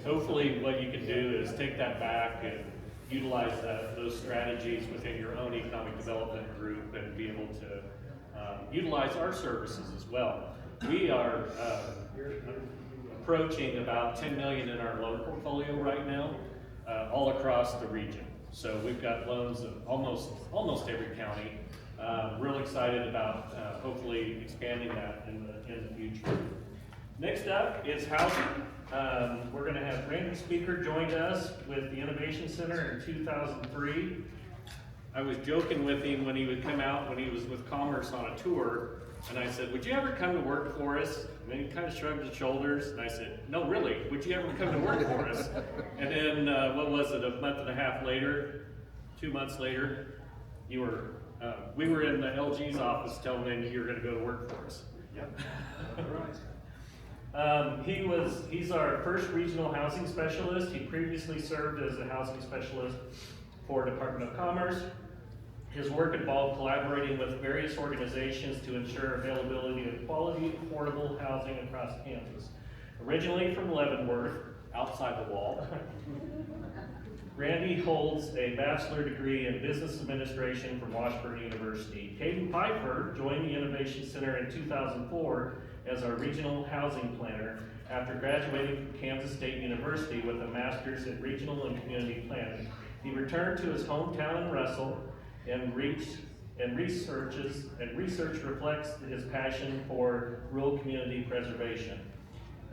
hopefully what you can do is take that back and utilize those strategies within your own economic development group and be able to utilize our services as well. We are approaching about 10 million in our loan portfolio right now, all across the region. So we've got loans of almost every county. Real excited about hopefully expanding that in the future. Next up is housing. We're going to have Randy Speaker joined us with the Innovation Center in 2003. I was joking with him when he would come out when he was with Commerce on a tour, and I said, "Would you ever come to work for us?" And then he kind of shrugged his shoulders, and I said, "No, really, would you ever come to work for us?" And then, what was it, a month and a half later, 2 months later, we were in the LG's office telling him you were going to go to work for us. Yep. All right. He's our first regional housing specialist. He previously served as a housing specialist for Department of Commerce. His work involved collaborating with various organizations to ensure availability of quality, affordable housing across Kansas. Originally from Leavenworth, outside the wall, Randy holds a bachelor degree in business administration from Washburn University. Caden Pfeiffer joined the Innovation Center in 2004 as our regional housing planner after graduating from Kansas State University with a master's in regional and community planning. He returned to his hometown in Russell and research reflects his passion for rural community preservation.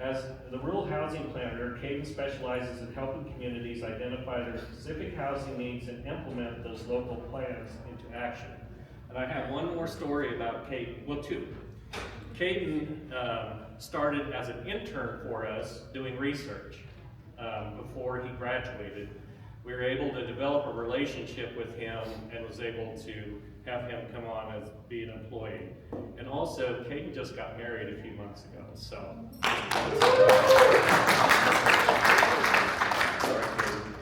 As the rural housing planner, Caden specializes in helping communities identify their specific housing needs and implement those local plans into action. And I have one more story about Caden, well, two. Caden started as an intern for us doing research before he graduated. We were able to develop a relationship with him and was able to have him come on as be an employee. And also, Caden just got married a few months ago, so. Sorry, Caden.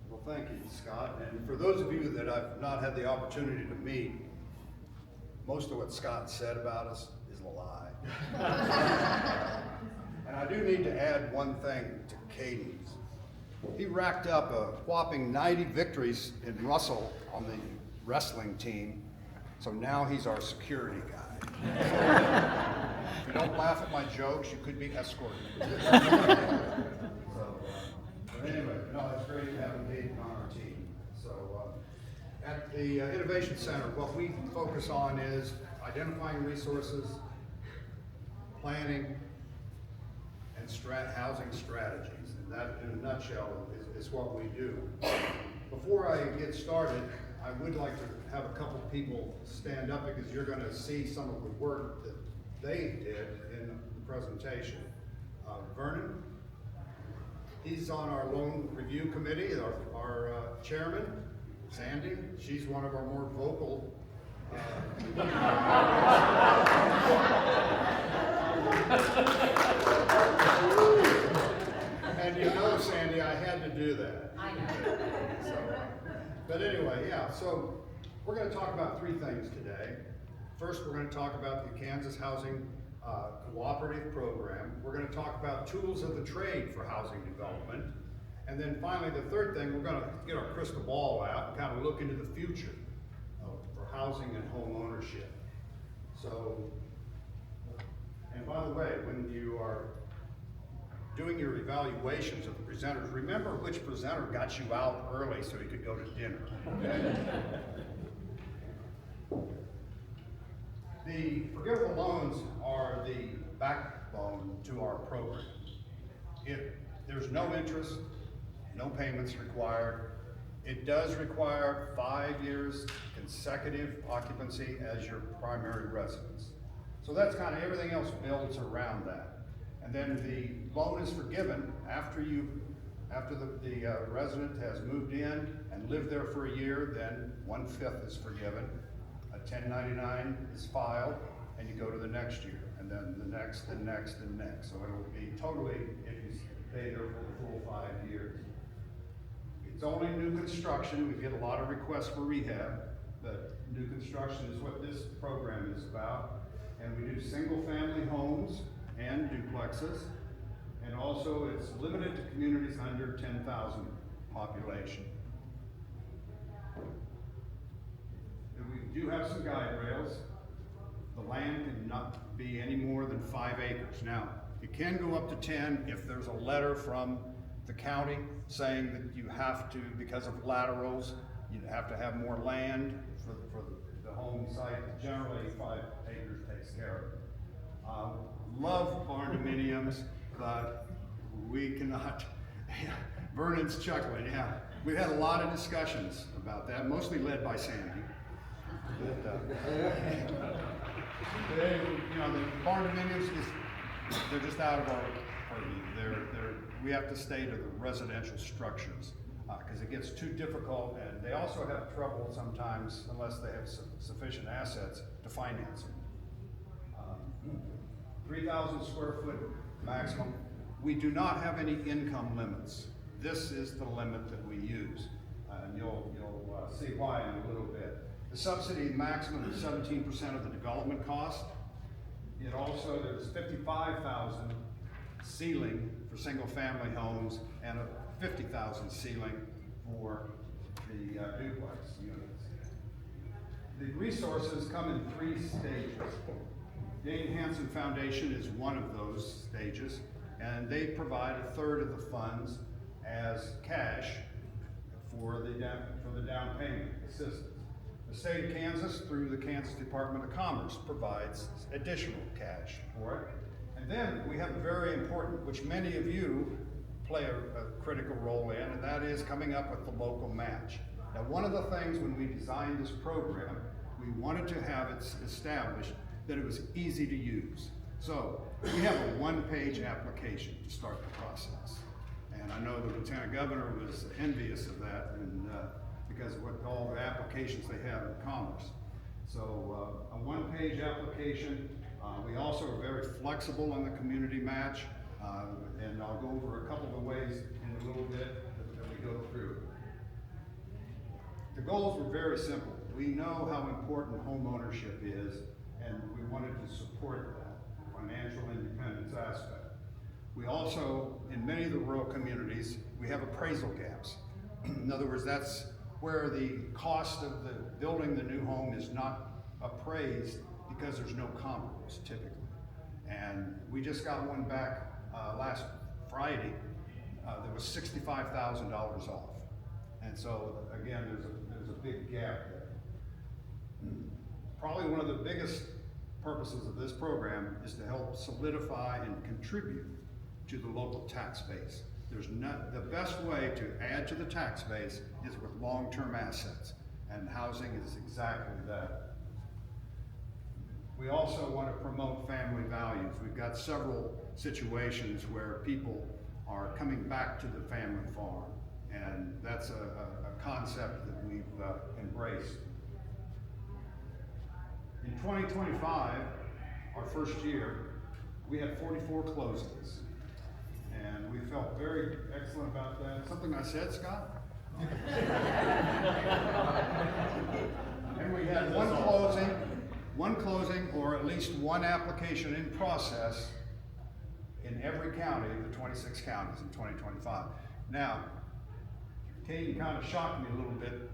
Well, thank you, Scott. And for those of you that I've not had the opportunity to meet, most of what Scott said about us is a lie. And I do need to add one thing to Caden's. He racked up a whopping 90 victories in Russell on the wrestling team, so now he's our security guy. If you don't laugh at my jokes, you could be escorted. But anyway, no, it's great having Caden on our team. So at the Innovation Center, what we focus on is identifying resources, planning, and housing strategies. And that, in a nutshell, is what we do. Before I get started, I would like to have a couple people stand up because you're going to see some of the work that they did in the presentation. Vernon, he's on our loan review committee, our chairman. Sandy, she's one of our more vocal and you know, Sandy, I had to do that. I know. But anyway, yeah, so we're going to talk about three things today. First, we're going to talk about the Kansas Housing Cooperative Program. We're going to talk about tools of the trade for housing development. And then finally, the third thing, we're going to get our crystal ball out and kind of look into the future for housing and home ownership. So, and by the way, when you are doing your evaluations of the presenters, remember which presenter got you out early so you could go to dinner. Okay? The forgivable loans are the backbone to our program. There's no interest, no payments required. It does require 5 years consecutive occupancy as your primary residence. So that's kind of everything else builds around that. And then the loan is forgiven after the resident has moved in and lived there for a year. Then 1/5 is forgiven. A 1099 is filed, and you go to the next year, and then the next, and next, and next. So it'll be totally, if you stay there for the full 5 years. It's only new construction. We get a lot of requests for rehab. but new construction is what this program is about. And we do single-family homes and duplexes. And also it's limited to communities under 10,000 population. And we do have some guide rails. The land cannot be any more than 5 acres. Now, it can go up to 10 if there's a letter from the county saying that you have to, because of laterals, you have to have more land for the home site. Generally, 5 acres takes care of it. Love barn dominiums, but we cannot. Vernon's chuckling, yeah. We had a lot of discussions about that, mostly led by Sandy. But, you know, the barn dominiums, they're just out of our purview. We have to stay to the residential structures because it gets too difficult, and they also have trouble sometimes, unless they have sufficient assets, to finance them. 3,000 square foot maximum. We do not have any income limits. This is the limit that we use, and you'll see why in a little bit. The subsidy maximum is 17% of the development cost. It also, there's 55,000 ceiling for single family homes and a 50,000 ceiling for the duplex units. The resources come in 3 stages. The Hansen Foundation is one of those stages, and they provide 1/3 of the funds as cash for the down payment assistance. The state of Kansas, through the Kansas Department of Commerce, provides additional cash for it. And then we have a very important, which many of you play a critical role in, and that is coming up with the local match. Now, one of the things when we designed this program, we wanted to have it established that it was easy to use. So we have a 1-page application to start the process. And I know the Lieutenant Governor was envious of that, and because of what all the applications they have in Commerce. So a 1-page application. We also are very flexible on the community match, and I'll go over a couple of ways in a little bit that we go through. The goals were very simple. We know how important home ownership is, and we wanted to support that financial independence aspect. We also, in many of the rural communities, we have appraisal gaps. In other words, that's where the cost of the building the new home is not appraised because there's no comparables typically. And we just got one back last Friday that was $65,000 off. And so again, there's a big gap there. Probably one of the biggest purposes of this program is to help solidify and contribute to the local tax base. The best way to add to the tax base is with long-term assets, and housing is exactly that. We also want to promote family values. We've got several situations where people are coming back to the family farm, and that's a concept that we've embraced. In 2025, our first year, we had 44 closings. And we felt very excellent about that. Something I said, Scott? And we had one closing or at least one application in process in every county of the 26 counties in 2025. Now, Caden kind of shocked me a little bit.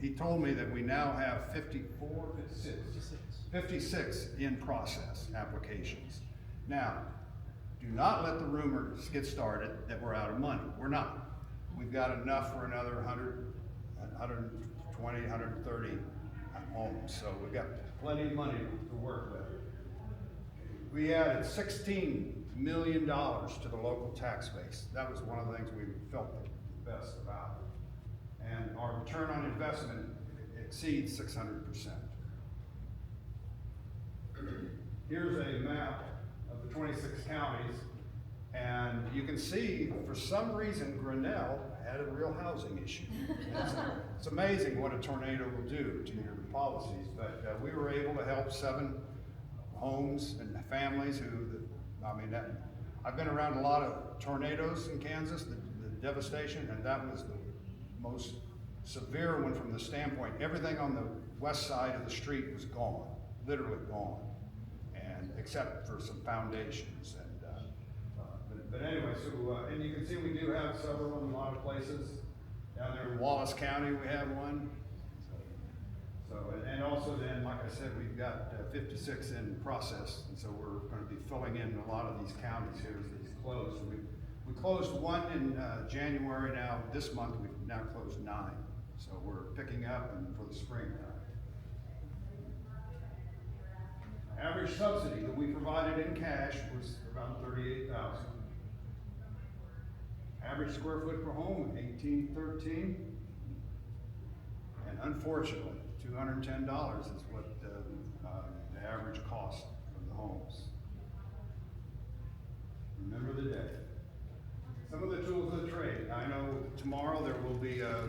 He told me that we now have 56 in process applications. Now, do not let the rumors get started that we're out of money. We're not. We've got enough for another 100, 120, 130 homes. So we've got plenty of money to work with. We added $16 million to the local tax base. That was one of the things we felt the best about. And our return on investment exceeds 600%. Here's a map of the 26 counties, and you can see, for some reason, Grinnell had a real housing issue. It's amazing what a tornado will do to your policies, but we were able to help 7 homes and families who, I've been around a lot of tornadoes in Kansas, the devastation, and that was the most severe one from the standpoint. Everything on the west side of the street was gone, literally gone, and except for some foundations. And but anyway, so and you can see we do have several in a lot of places. Down there in Wallace County, we have one. And also then, like I said, we've got 56 in process, and so we're going to be filling in a lot of these counties here as these close. So we closed one in January. Now this month we've now closed 9, so we're picking up and for the springtime. Average subsidy that we provided in cash was around $38,000. Average square foot per home, 1813, and unfortunately, $210 is what the average cost of the homes. Remember the day. Some of the tools of the trade. I know tomorrow there will be a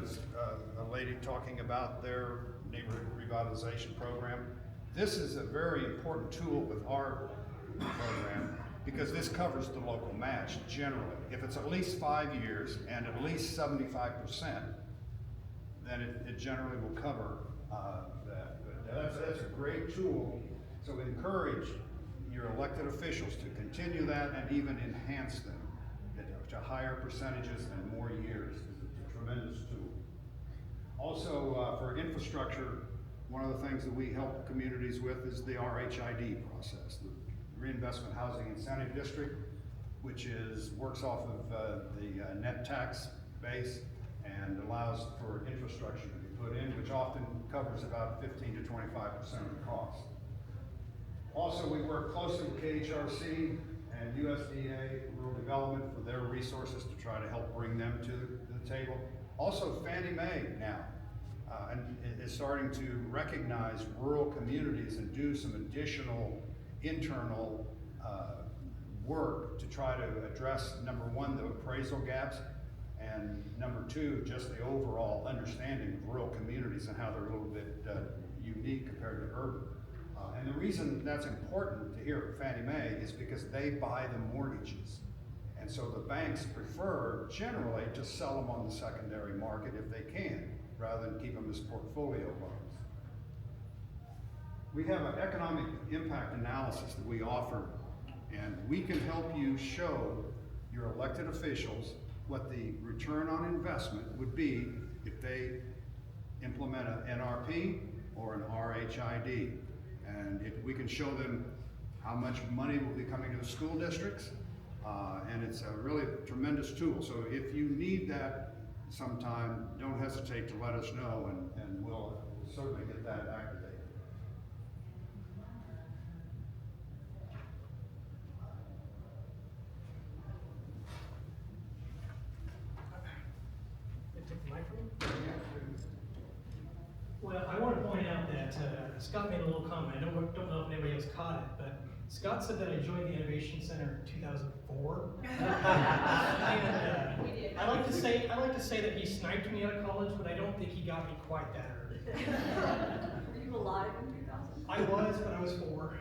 lady talking about their neighborhood revitalization program. This is a very important tool with our program because this covers the local match generally. If it's at least 5 years and at least 75%, then it generally will cover that. But that's a great tool. So encourage your elected officials to continue that and even enhance them to higher percentages and more years. It's a tremendous tool. Also, for infrastructure, one of the things that we help communities with is the RHID process, the Reinvestment Housing Incentive District, which works off of the net tax base and allows for infrastructure to be put in, which often covers about 15 to 25% of the cost. Also, we work closely with KHRC and USDA Rural Development for their resources to try to help bring them to the table. Also, Fannie Mae now and is starting to recognize rural communities and do some additional internal work to try to address, number one, the appraisal gaps, and number two, just the overall understanding of rural communities and how they're a little bit unique compared to urban. And the reason that's important to hear at Fannie Mae is because they buy the mortgages. And so the banks prefer generally to sell them on the secondary market if they can, rather than keep them as portfolio loans. We have an economic impact analysis that we offer, and we can help you show your elected officials what the return on investment would be if they implement an NRP or an RHID. And if we can show them how much money will be coming to the school districts, and it's a really tremendous tool. So if you need that sometime, don't hesitate to let us know, and we'll certainly get that activated. Well, I want to point out that Scott made a little comment. I don't know if anybody else caught it, but Scott said that I joined the Innovation Center in 2004. And, I like to say that he sniped me out of college, but I don't think he got me quite that early. Were you alive in 2000? I was, but I was 4.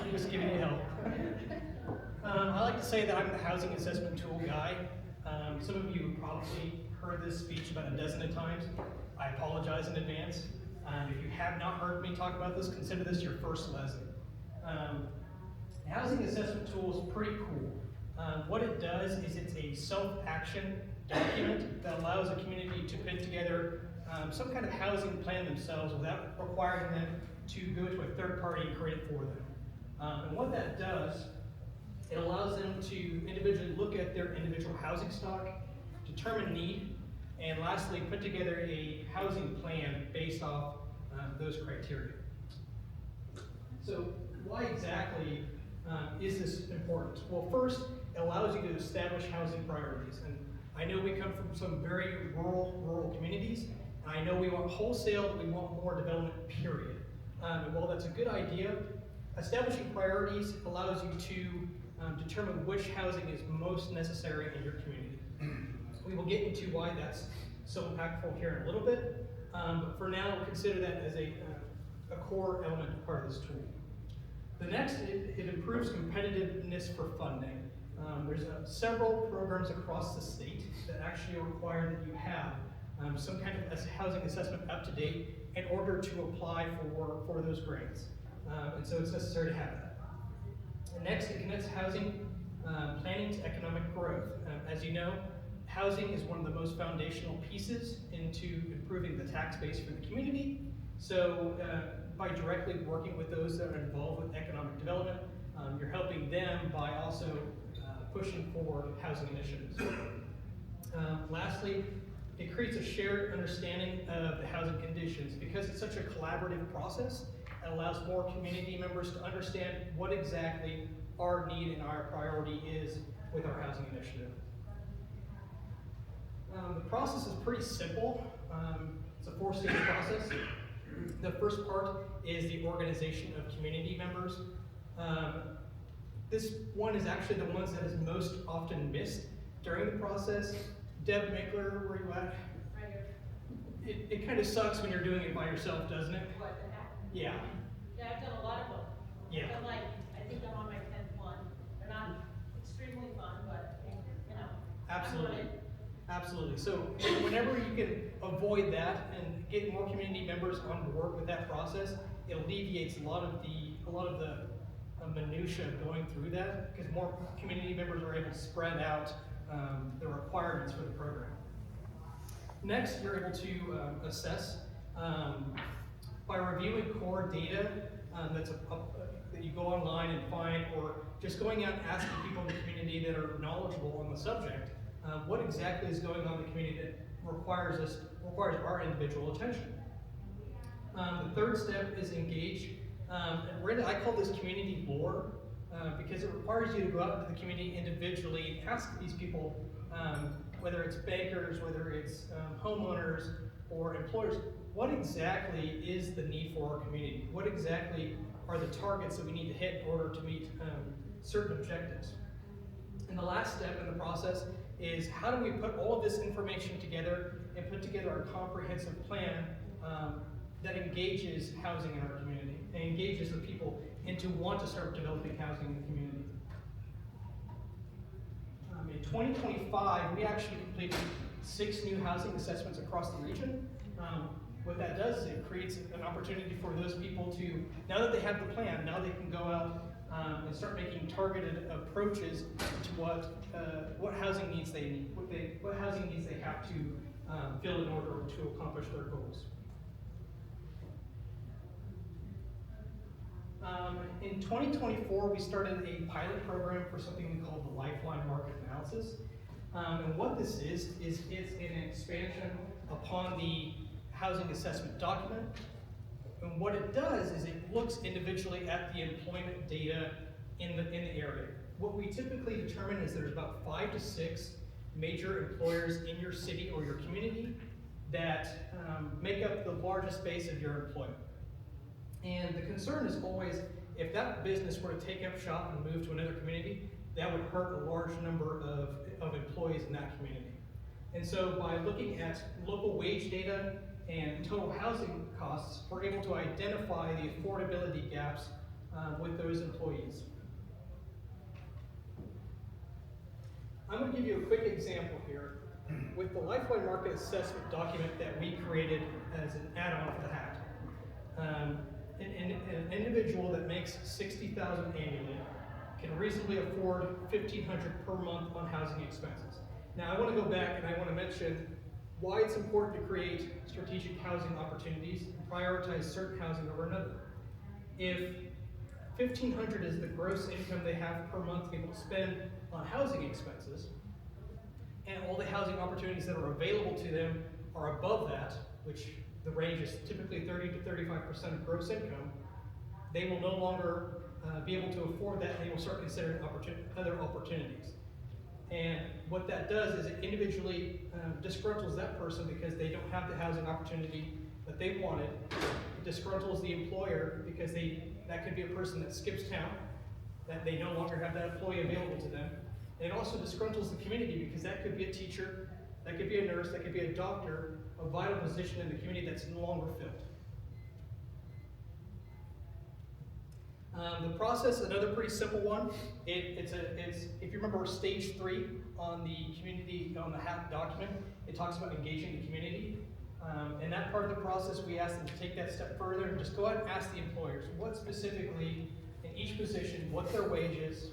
He was giving me help. I like to say that I'm the housing assessment tool guy. Some of you have probably heard this speech about a dozen of times. I apologize in advance. If you have not heard me talk about this, consider this your first lesson. The housing assessment tool is pretty cool. What it does is it's a self-action document that allows a community to put together some kind of housing plan themselves without requiring them to go to a third party and create it for them. And what that does, it allows them to individually look at their individual housing stock, determine need, and lastly, put together a housing plan based off those criteria. So why exactly is this important? Well, first, it allows you to establish housing priorities. And I know we come from some very rural communities. And I know we want wholesale, we want more development, period. And while that's a good idea, establishing priorities allows you to determine which housing is most necessary in your community. We will get into why that's so impactful here in a little bit, but for now, consider that as a core element part of this tool. The next, it improves competitiveness for funding. There's several programs across the state that actually require that you have some kind of housing assessment up to date in order to apply for those grants. And so it's necessary to have that. And next, it connects housing planning to economic growth. As you know, housing is one of the most foundational pieces into improving the tax base for the community. So by directly working with those that are involved with economic development, you're helping them by also pushing for housing initiatives. Lastly, it creates a shared understanding of the housing conditions. Because it's such a collaborative process, it allows more community members to understand what exactly our need and our priority is with our housing initiative. The process is pretty simple. It's a 4-stage process. The first part is the organization of community members. This one is actually the ones that is most often missed during the process. Deb Mickler, where you at? Right here. It kind of sucks when you're doing it by yourself, doesn't it? What, the hack? Yeah. Yeah, I've done a lot of them. Yeah. But like, I think I'm on my 10th one. They're not extremely fun, but, you know. Absolutely. I'm doing it. Absolutely. So whenever you can avoid that and get more community members on board with that process, it alleviates a lot of the minutia of going through that, because more community members are able to spread out the requirements for the program. Next, you're able to assess by reviewing core data that you go online and find, or just going out and asking people in the community that are knowledgeable on the subject, what exactly is going on in the community that requires our individual attention. The third step is engage. And I call this community lore because it requires you to go out into the community individually and ask these people, whether it's bankers, whether it's homeowners or employers, what exactly is the need for our community? What exactly are the targets that we need to hit in order to meet certain objectives? And the last step in the process is, how do we put all of this information together and put together a comprehensive plan that engages housing in our community and engages the people into want to start developing housing in the community. In 2025, we actually completed 6 new housing assessments across the region. What that does is it creates an opportunity for those people to, now that they have the plan, now they can go out and start making targeted approaches to what housing needs they need, what housing needs they have to fill in order to accomplish their goals. In 2024, we started a pilot program for something we call the Lifeline Market Analysis. And what this is it's an expansion upon the housing assessment document. And what it does is it looks individually at the employment data in the area. What we typically determine is there's about 5 to 6 major employers in your city or your community that make up the largest base of your employment. And the concern is always, if that business were to take up shop and move to another community, that would hurt a large number of employees in that community. And so by looking at local wage data and total housing costs, we're able to identify the affordability gaps with those employees. I'm going to give you a quick example here. With the Lifeline Market Assessment document that we created as an add-on for the HAT, an individual that makes $60,000 annually can reasonably afford $1,500 per month on housing expenses. Now I want to go back and I want to mention why it's important to create strategic housing opportunities and prioritize certain housing over another. If $1,500 is the gross income they have per month to be able to spend on housing expenses, and all the housing opportunities that are available to them are above that, which the range is typically 30 to 35% of gross income, they will no longer be able to afford that, and they will start considering other opportunities. And what that does is it individually disgruntles that person because they don't have the housing opportunity that they wanted. It disgruntles the employer because that could be a person that skips town, that they no longer have that employee available to them. And it also disgruntles the community because that could be a teacher, that could be a nurse, that could be a doctor, a vital position in the community that's no longer filled. The process, another pretty simple one. It's if you remember stage 3 on the community, on the HAP document, it talks about engaging the community. In that part of the process, we ask them to take that step further and just go out and ask the employers what specifically in each position, what their wages,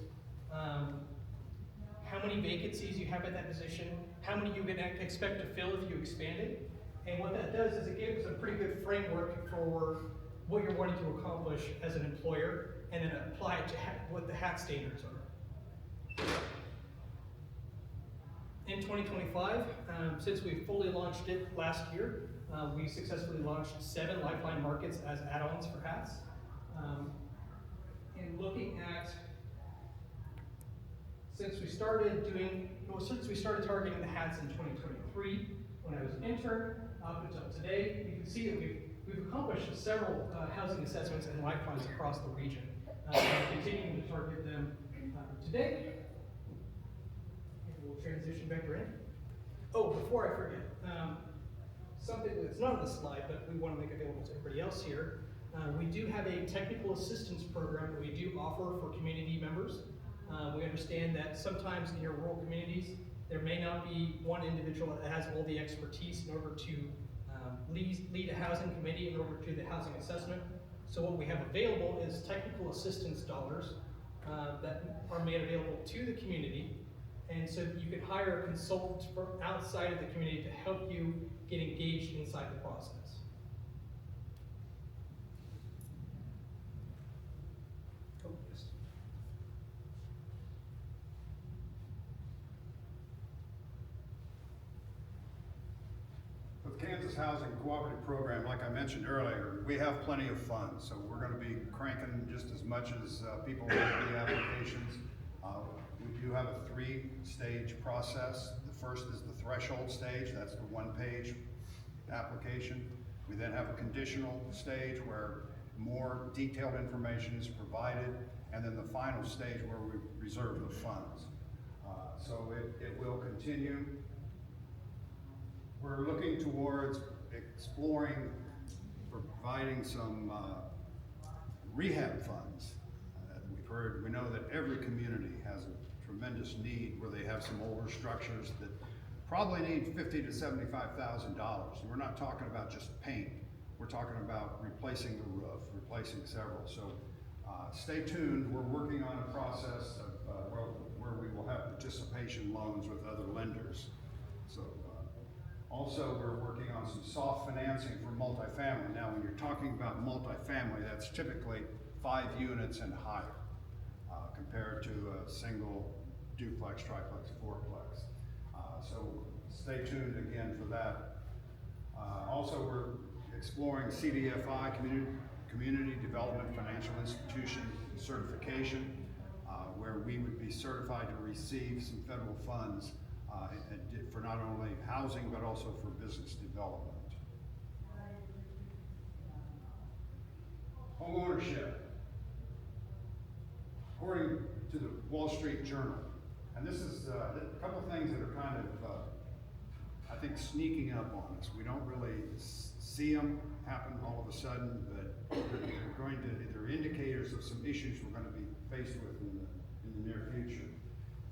how many vacancies you have at that position, how many you can expect to fill if you expand it. And what that does is it gives a pretty good framework for what you're wanting to accomplish as an employer, and then apply it to what the HAT standards are. In 2025, since we fully launched it last year, we successfully launched 7 Lifeline markets as add-ons for HATs. And looking at, since we started targeting the HATs in 2023, when I was an intern, up until today, you can see that we've accomplished several housing assessments and lifelines across the region. We're continuing to target them today. And we'll transition back around. Oh, before I forget, something that's not on the slide, but we want to make available to everybody else here. We do have a technical assistance program that we do offer for community members. We understand that sometimes in your rural communities, there may not be one individual that has all the expertise in order to lead a housing committee in order to do the housing assessment. So what we have available is technical assistance dollars that are made available to the community. And so you can hire a consultant from outside of the community to help you get engaged inside the process. Oh, yes. With Kansas Housing Cooperative Program, like I mentioned earlier, we have plenty of funds, so we're going to be cranking just as much as people make the applications. We do have a 3-stage process. The first is the threshold stage, that's the 1-page application. We then have a conditional stage where more detailed information is provided, and then the final stage where we reserve the funds. So it will continue. We're looking towards exploring, providing some rehab funds. We know that every community has a tremendous need where they have some older structures that probably need $50,000 to $75,000. And we're not talking about just paint. We're talking about replacing the roof, replacing several. So stay tuned. We're working on a process of, where we will have participation loans with other lenders. So also we're working on some soft financing for multifamily. Now when you're talking about multifamily, that's typically 5 units and higher. Compared to a single duplex, triplex, fourplex. So stay tuned again for that. Also, we're exploring CDFI, Community Development Financial Institution certification, where we would be certified to receive some federal funds for not only housing, but also for business development. Home ownership. According to the Wall Street Journal, and this is a couple of things that are kind of, I think, sneaking up on us. We don't really see them happen all of a sudden, but they're indicators of some issues we're going to be faced with in the near future.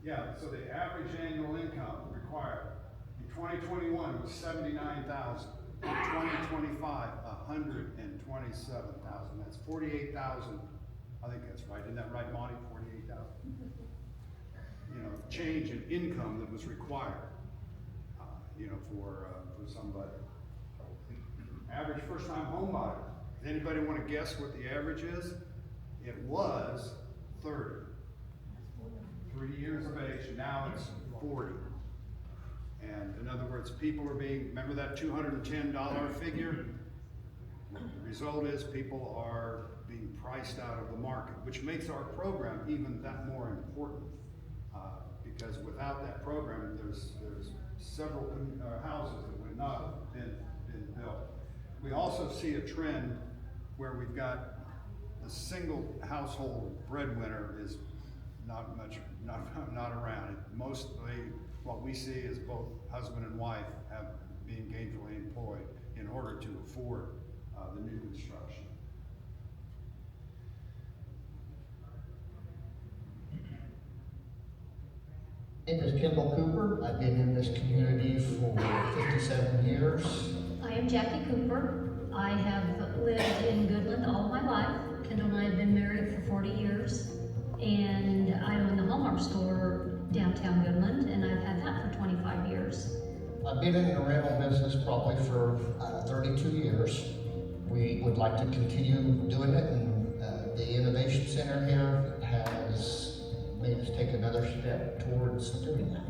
Yeah, so the average annual income required in 2021 was $79,000. In 2025, $127,000. That's $48,000. I think that's right. Isn't that right, Monty? 48,000. Change in income that was required, for somebody. Average first-time home buyer. Does anybody want to guess what the average is? It was 30. 3 years of age. Now it's 40. And in other words, people are being. Remember that $210 figure? The result is people are being priced out of the market, which makes our program even that more important. Because without that program, there's several houses that would not have been built. We also see a trend where we've got the single household breadwinner is not around. Mostly what we see is both husband and wife have been gainfully employed in order to afford the new construction. name is Kendall Cooper. I've been in this community for 57 years. I am Jackie Cooper. I have lived in Goodland all my life. Kendall and I have been married for 40 years. And I own the Hallmark store downtown Goodland, and I've had that for 25 years. I've been in the rental business probably for 32 years. We would like to continue doing it, and the Innovation Center here has made us take another step towards doing that.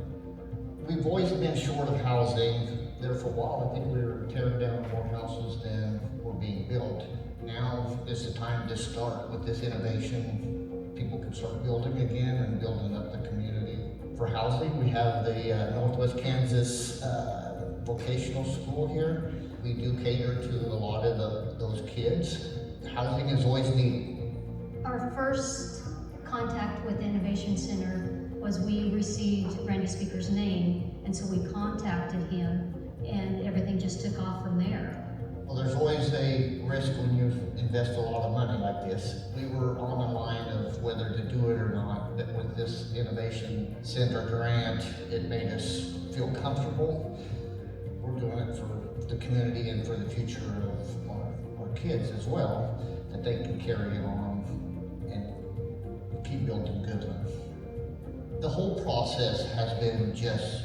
We've always been short of housing. There for a while, I think we were tearing down more houses than were being built. Now is the time to start with this innovation. People can start building again and building up the community. For housing, we have the Northwest Kansas vocational school here. We do cater to a lot of those kids. Housing is always needed. Our first contact with the Innovation Center was we received Randy Speaker's name, and so we contacted him, and everything just took off from there. Well, there's always a risk when you invest a lot of money like this. We were on the line of whether to do it or not, but with this Innovation Center grant, it made us feel comfortable. We're doing it for the community and for the future of our kids as well, that they can carry it on and keep building Goodland. The whole process has been just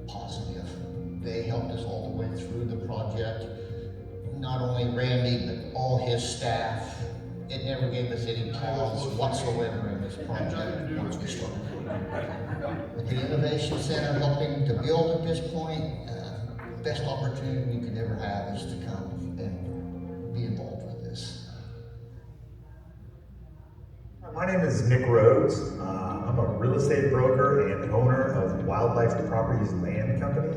positive. They helped us all the way through the project. Not only Randy, but all his staff. It never gave us any pause whatsoever in this project once we started. With the Innovation Center helping to build at this point, best opportunity you could ever have is to come and be involved with this. My name is Nick Rhodes. I'm a real estate broker and owner of Wildlife Properties Land Company.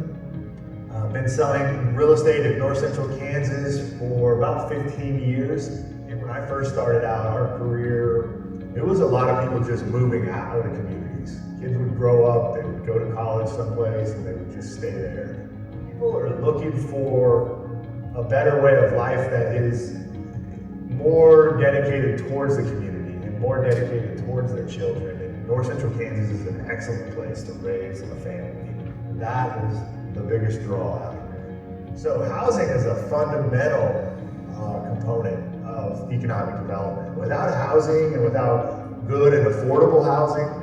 I've been selling real estate in North Central Kansas for about 15 years. And when I first started out our career, it was a lot of people just moving out of the communities. Kids would grow up, they would go to college someplace, and they would just stay there. People are looking for a better way of life that is more dedicated towards the community and more dedicated towards their children. And North Central Kansas is an excellent place to raise a family. That is the biggest draw out here. So housing is a fundamental component of economic development. Without housing and without good and affordable housing,